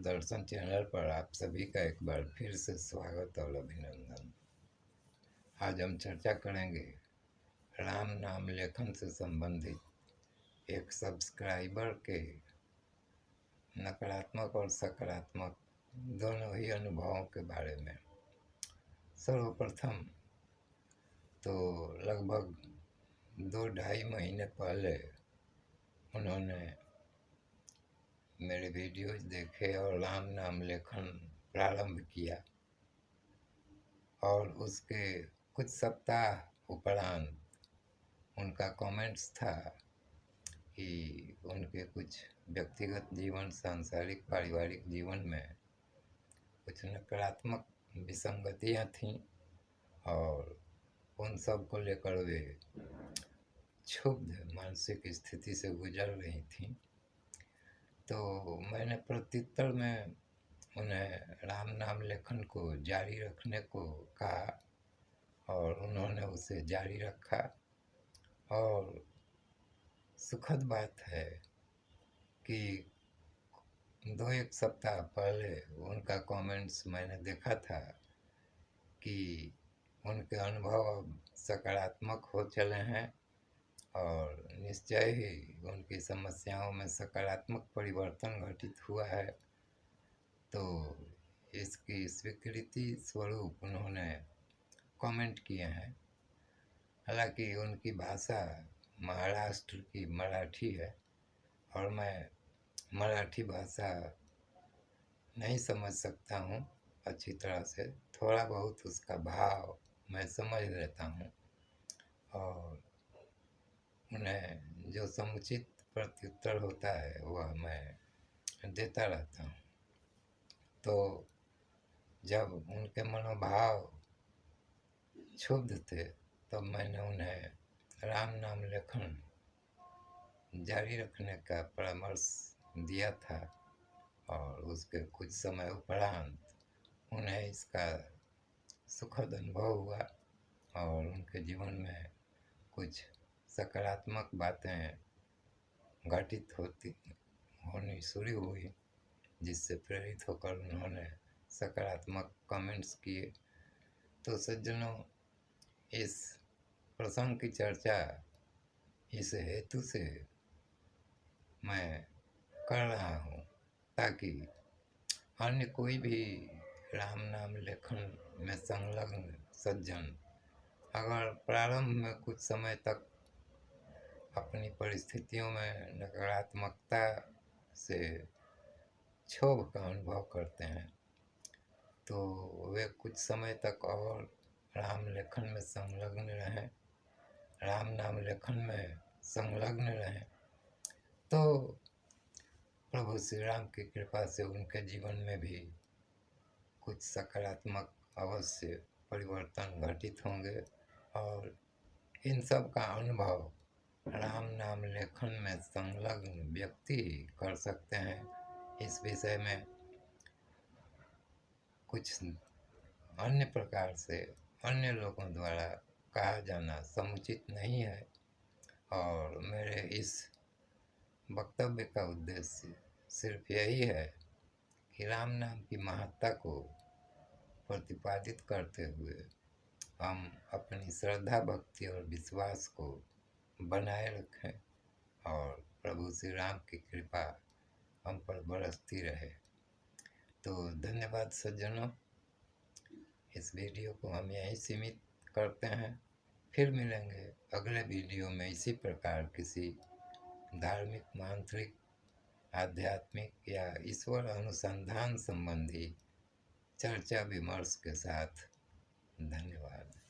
दर्शन channel पर आप सभी का एक बार फिर से स्वागत और अभिनंदन। आज हम चर्चा करेंगे राम नाम लेखन से संबंधित एक सब्सक्राइबर के नकारात्मक और सकारात्मक दोनों ही अनुभवों के बारे में। सर्वप्रथम तो लगभग 2-2.5 महीने पहले उन्होंने मेरे वीडियोज देखे और राम नाम लेखन प्रारंभ किया और उसके कुछ सप्ताह उपरांत उनका कमेंट्स था कि उनके कुछ व्यक्तिगत जीवन, सांसारिक, पारिवारिक जीवन में कुछ नकारात्मक विसंगतियां थीं और उन सब को लेकर वे क्षुब्ध मानसिक स्थिति से गुजर रही थीं। तो मैंने प्रत्युत्तर में उन्हें राम नाम लेखन को जारी रखने को कहा और उन्होंने उसे जारी रखा। और सुखद बात है कि 2-1 सप्ताह पहले उनका कमेंट्स मैंने देखा था कि उनके अनुभव अब सकारात्मक हो चले हैं और निश्चय ही उनकी समस्याओं में सकारात्मक परिवर्तन घटित हुआ है। तो इसकी स्वीकृति स्वरूप उन्होंने कमेंट किए हैं। हालांकि उनकी भाषा महाराष्ट्र की मराठी है और मैं मराठी भाषा नहीं समझ सकता हूँ अच्छी तरह से, थोड़ा बहुत उसका भाव मैं समझ लेता हूँ और उन्हें जो समुचित प्रत्युत्तर होता है वह मैं देता रहता हूँ। तो जब उनके मनोभाव क्षुब्ध थे तब मैंने उन्हें राम नाम लेखन जारी रखने का परामर्श दिया था और उसके कुछ समय उपरांत उन्हें इसका सुखद अनुभव हुआ और उनके जीवन में कुछ सकारात्मक बातें घटित होनी शुरू हुई, जिससे प्रेरित होकर उन्होंने सकारात्मक कमेंट्स किए। तो सज्जनों, इस प्रसंग की चर्चा इस हेतु से मैं कर रहा हूँ ताकि अन्य कोई भी राम नाम लेखन में संलग्न सज्जन अगर प्रारंभ में कुछ समय तक अपनी परिस्थितियों में नकारात्मकता से क्षोभ का अनुभव करते हैं तो वे कुछ समय तक और राम लेखन में संलग्न रहें, राम नाम लेखन में संलग्न रहें तो प्रभु श्री राम की कृपा से उनके जीवन में भी कुछ सकारात्मक अवश्य परिवर्तन घटित होंगे और इन सब का अनुभव राम नाम लेखन में संलग्न व्यक्ति कर सकते हैं। इस विषय में कुछ अन्य प्रकार से अन्य लोगों द्वारा कहा जाना समुचित नहीं है और मेरे इस वक्तव्य का उद्देश्य सिर्फ यही है कि राम नाम की महत्ता को प्रतिपादित करते हुए हम अपनी श्रद्धा, भक्ति और विश्वास को बनाए रखें और प्रभु श्री राम की कृपा हम पर बरसती रहे। तो धन्यवाद सज्जनों, इस वीडियो को हम यहीं सीमित करते हैं। फिर मिलेंगे अगले वीडियो में इसी प्रकार किसी धार्मिक, मांत्रिक, आध्यात्मिक या ईश्वर अनुसंधान संबंधी चर्चा विमर्श के साथ। धन्यवाद।